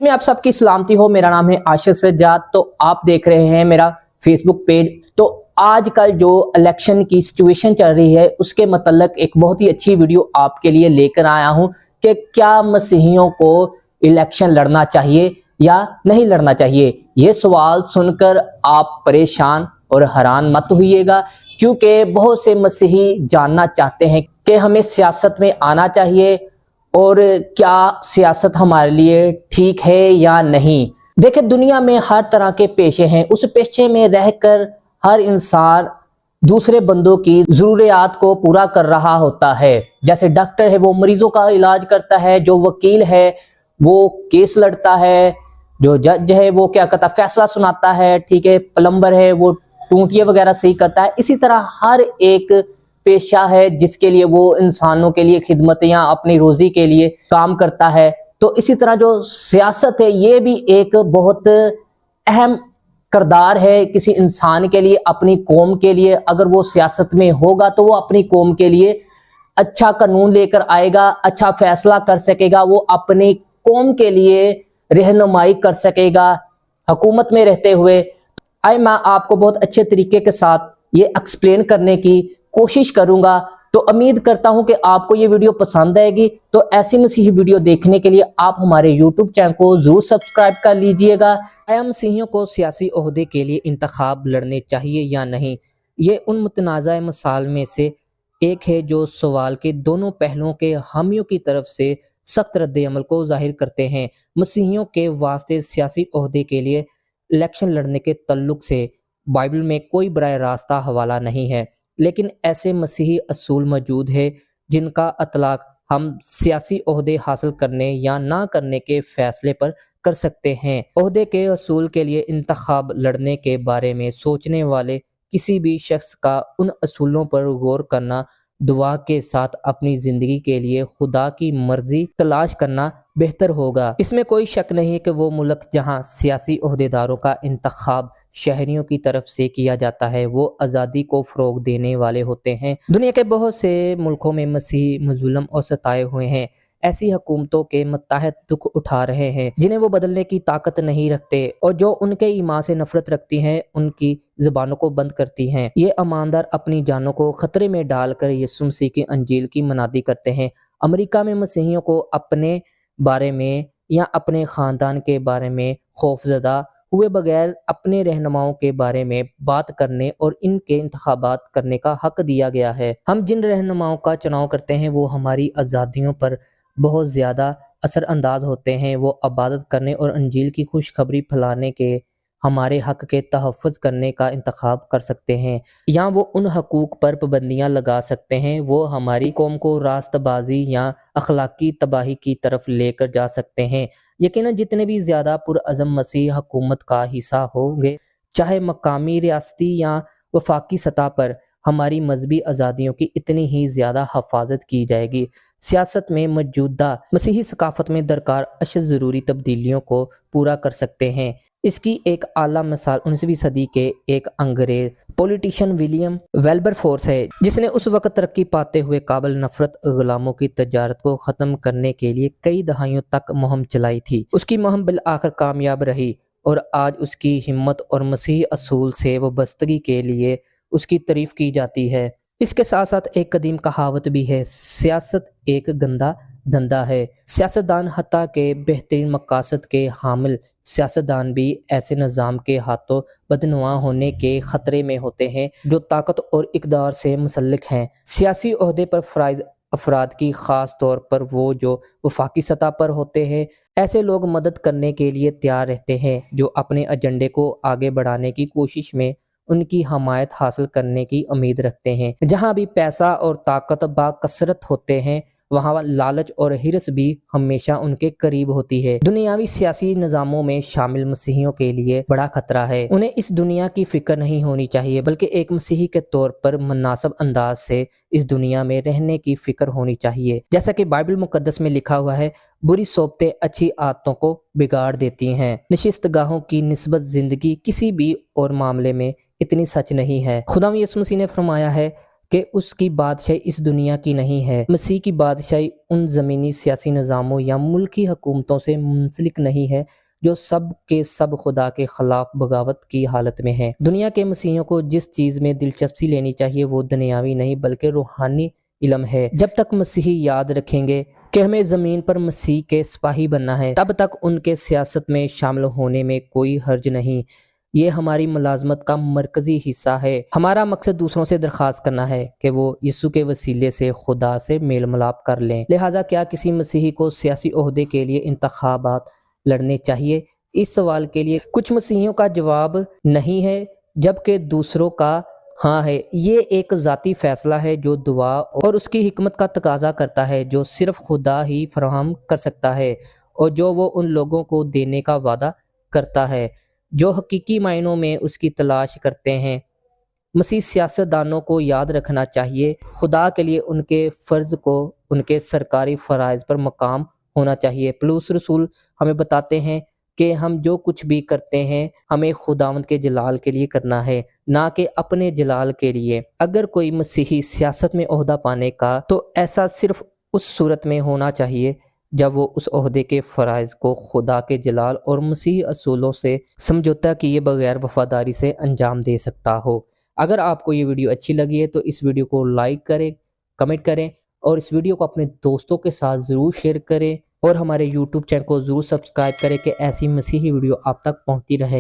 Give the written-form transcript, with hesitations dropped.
में आप सबकी सलामती हो। मेरा नाम है आशीष सज्जाद। तो आप देख रहे हैं मेरा फेसबुक पेज। तो आजकल जो इलेक्शन की सिचुएशन चल रही है उसके मतलब एक बहुत ही अच्छी वीडियो आपके लिए लेकर आया हूं कि क्या मसीहियों को इलेक्शन लड़ना चाहिए या नहीं लड़ना चाहिए। ये सवाल सुनकर आप परेशान और हैरान मत होइएगा, क्योंकि बहुत से मसीही जानना चाहते हैं कि हमें सियासत में आना चाहिए और क्या सियासत हमारे लिए ठीक है या नहीं। देखिए, दुनिया में हर तरह के पेशे हैं। उस पेशे में रहकर हर इंसान दूसरे बंदों की जरूरियात को पूरा कर रहा होता है। जैसे डॉक्टर है वो मरीजों का इलाज करता है, जो वकील है वो केस लड़ता है, जो जज है वो क्या करता है, फैसला सुनाता है, ठीक है, प्लम्बर है वो टूटियां वगैरह सही करता है। इसी तरह हर एक पेशा है जिसके लिए वो इंसानों के लिए खिदमत या अपनी रोजी के लिए काम करता है। तो इसी तरह जो सियासत है ये भी एक बहुत अहम किरदार है किसी इंसान के लिए, अपनी कौम के लिए। अगर वो सियासत में होगा तो वो अपनी कौम के लिए अच्छा कानून लेकर आएगा, अच्छा फैसला कर सकेगा, वो अपनी कौम के लिए रहनुमाई कर सकेगा हुकूमत में रहते हुए। आए मैं आपको बहुत अच्छे तरीके के साथ ये एक्सप्लेन करने की कोशिश करूंगा। तो उम्मीद करता हूं कि आपको ये वीडियो पसंद आएगी। तो ऐसी मसीही वीडियो देखने के लिए आप हमारे YouTube चैनल को जरूर सब्सक्राइब कर लीजिएगा। आया मसीहियों को सियासी ओहदे के लिए इंतखाब लड़ने चाहिए या नहीं, ये उन मुतनाज़ा मसाइल में से एक है जो सवाल के दोनों पहलुओं के हामियों की तरफ से सख्त रद्द अमल को जाहिर करते हैं। मसीहियों के वास्ते सियासी ओहदे के लिए इलेक्शन लड़ने के तल्लुक से बाइबल में कोई बराह रास्ता हवाला नहीं है, लेकिन ऐसे मसीही असूल मौजूद है जिनका अतलाक हम सियासी ओहदे हासिल करने या ना करने के फैसले पर कर सकते हैं। ओहदे के असूल के लिए इंतखाब लड़ने के बारे में सोचने वाले किसी भी शख्स का उन असूलों पर गौर करना, दुआ के साथ अपनी जिंदगी के लिए खुदा की मर्जी तलाश करना बेहतर होगा। इसमें कोई शक नहीं है कि वो मुल्क जहां सियासी ओहदेदारों का इंतखाब शहरियों की तरफ से किया जाता है वो आज़ादी को फ़रोग देने वाले होते हैं। दुनिया के बहुत से मुल्कों में मसीही मज़लूम और सताए हुए हैं। ऐसी हुकूमतों के मुत्ताहिद दुख उठा रहे हैं जिन्हें वो बदलने की ताकत नहीं रखते, और जो उनके ईमान से नफरत रखती हैं उनकी ज़बानों को बंद करती हैं। ये ईमानदार अपनी जानों को खतरे में डालकर यीशु मसीह की अंजील की मनादी करते हैं। अमेरिका में मसीहियों को अपने बारे में या अपने ख़ानदान के बारे में खौफजदा हुए बगैर अपने रहनुमाओं के बारे में बात करने और इनके इंतखाबात करने का हक दिया गया है। हम जिन रहनुमाओं का चुनाव करते हैं वो हमारी आज़ादियों पर बहुत ज़्यादा असर अंदाज होते हैं। वो इबादत करने और अंजील की खुशखबरी फैलाने के हमारे हक के तहफ़्फ़ुज़ करने का इंतखाब कर सकते हैं, या वो उन हकूक़ पर पाबंदियाँ लगा सकते हैं। वो हमारी कौम को रास्तबाजी या अखलाकी तबाही की तरफ लेकर जा सकते हैं। यकीनन जितने भी ज़्यादा पुरअज़म मसीह हुकूमत का हिस्सा होंगे, चाहे मकामी, रियासती या वफाकी सतह पर, हमारी मजहबी आज़ादियों की इतनी ही ज़्यादा हफाजत की जाएगी। सियासत में मौजूदा मसीही सकाफ़त में दरकार अशद ज़रूरी तब्दीलियों को पूरा कर सकते हैं। इसकी एक आला मिसाल 19वीं सदी के एक अंग्रेज पॉलिटिशियन विलियम वेल्बरफोर्स है, जिसने उस वक्त तरक्की पाते हुए काबिल नफरत गुलामों की तजारत को ख़त्म करने के लिए कई दहाइयों तक मुहिम चलाई थी। उसकी मुहिम बिल आखिर कामयाब रही और आज उसकी हिम्मत और मसीही असूल से वाबस्तगी के लिए उसकी तारीफ की जाती है। इसके साथ साथ एक कदीम कहावत भी है, सियासत एक गंदा धंधा है। सियासतदान हत्ता के बेहतरीन मकासद के हामिल सियासतदान भी ऐसे निज़ाम के हाथों बदनुमा होने के ख़तरे में होते हैं जो ताकत और इक़दार से मुसल्लिक हैं। सियासी ओहदे पर फ़ाइज़ अफराद की ख़ास तौर पर वो जो वफाकी सतह पर होते हैं, ऐसे लोग मदद करने के लिए तैयार रहते हैं जो अपने एजेंडे को आगे बढ़ाने की कोशिश में उनकी हमायत हासिल करने की उम्मीद रखते हैं। जहाँ भी पैसा और ताकत बाकसरत होते हैं वहाँ लालच और हिरस भी हमेशा उनके करीब होती है। दुनियावी सियासी निज़ामों में शामिल मसीहियों के लिए बड़ा खतरा है। उन्हें इस दुनिया की फिक्र नहीं होनी चाहिए, बल्कि एक मसीही के तौर पर मुनासिब अंदाज से इस दुनिया में रहने की फिक्र होनी चाहिए। जैसा कि बाइबल मुकद्दस में लिखा हुआ है, बुरी सोबतें अच्छी आदतों को बिगाड़ देती हैं। नशिस्तगाहों की निस्बत जिंदगी किसी भी और मामले में इतनी सच नहीं है। खुदा यीशु मसीह ने फरमाया है, کہ اس کی بادشاہی اس دنیا کی نہیں ہے۔ مسیح کی بادشاہی ان زمینی سیاسی نظاموں یا ملکی حکومتوں سے منسلک نہیں ہے جو سب کے سب خدا کے خلاف بغاوت کی حالت میں ہیں۔ دنیا کے مسیحیوں کو جس چیز میں دلچسپی لینی چاہیے وہ دنیاوی نہیں بلکہ روحانی علم ہے۔ جب تک مسیحی یاد رکھیں گے کہ ہمیں زمین پر مسیح کے سپاہی بننا ہے، تب تک ان کے سیاست میں شامل ہونے میں کوئی حرج نہیں۔ یہ ہماری ملازمت کا مرکزی حصہ ہے۔ ہمارا مقصد دوسروں سے درخواست کرنا ہے کہ وہ یسوع کے وسیلے سے خدا سے میل ملاپ کر لیں۔ لہٰذا کیا کسی مسیحی کو سیاسی عہدے کے لیے انتخابات لڑنے چاہیے؟ اس سوال کے لیے کچھ مسیحیوں کا جواب نہیں ہے جبکہ دوسروں کا ہاں ہے۔ یہ ایک ذاتی فیصلہ ہے جو دعا اور اس کی حکمت کا تقاضا کرتا ہے جو صرف خدا ہی فراہم کر سکتا ہے اور جو وہ ان لوگوں کو دینے کا وعدہ کرتا ہے جو حقیقی معنوں میں اس کی تلاش کرتے ہیں۔ مسیح سیاست دانوں کو یاد رکھنا چاہیے خدا کے لیے ان کے فرض کو ان کے سرکاری فرائض پر مقام ہونا چاہیے۔ پولس رسول ہمیں بتاتے ہیں کہ ہم جو کچھ بھی کرتے ہیں ہمیں خداوند کے جلال کے لیے کرنا ہے، نہ کہ اپنے جلال کے لیے۔ اگر کوئی مسیحی سیاست میں عہدہ پانے کا تو ایسا صرف اس صورت میں ہونا چاہیے جب وہ اس عہدے کے فرائض کو خدا کے جلال اور مسیحی اصولوں سے سمجھوتہ کیے بغیر وفاداری سے انجام دے سکتا ہو۔ اگر آپ کو یہ ویڈیو اچھی لگی ہے تو اس ویڈیو کو لائک کریں، کمنٹ کریں اور اس ویڈیو کو اپنے دوستوں کے ساتھ ضرور شیئر کریں اور ہمارے یوٹیوب چینل کو ضرور سبسکرائب کریں کہ ایسی مسیحی ویڈیو آپ تک پہنچتی رہے۔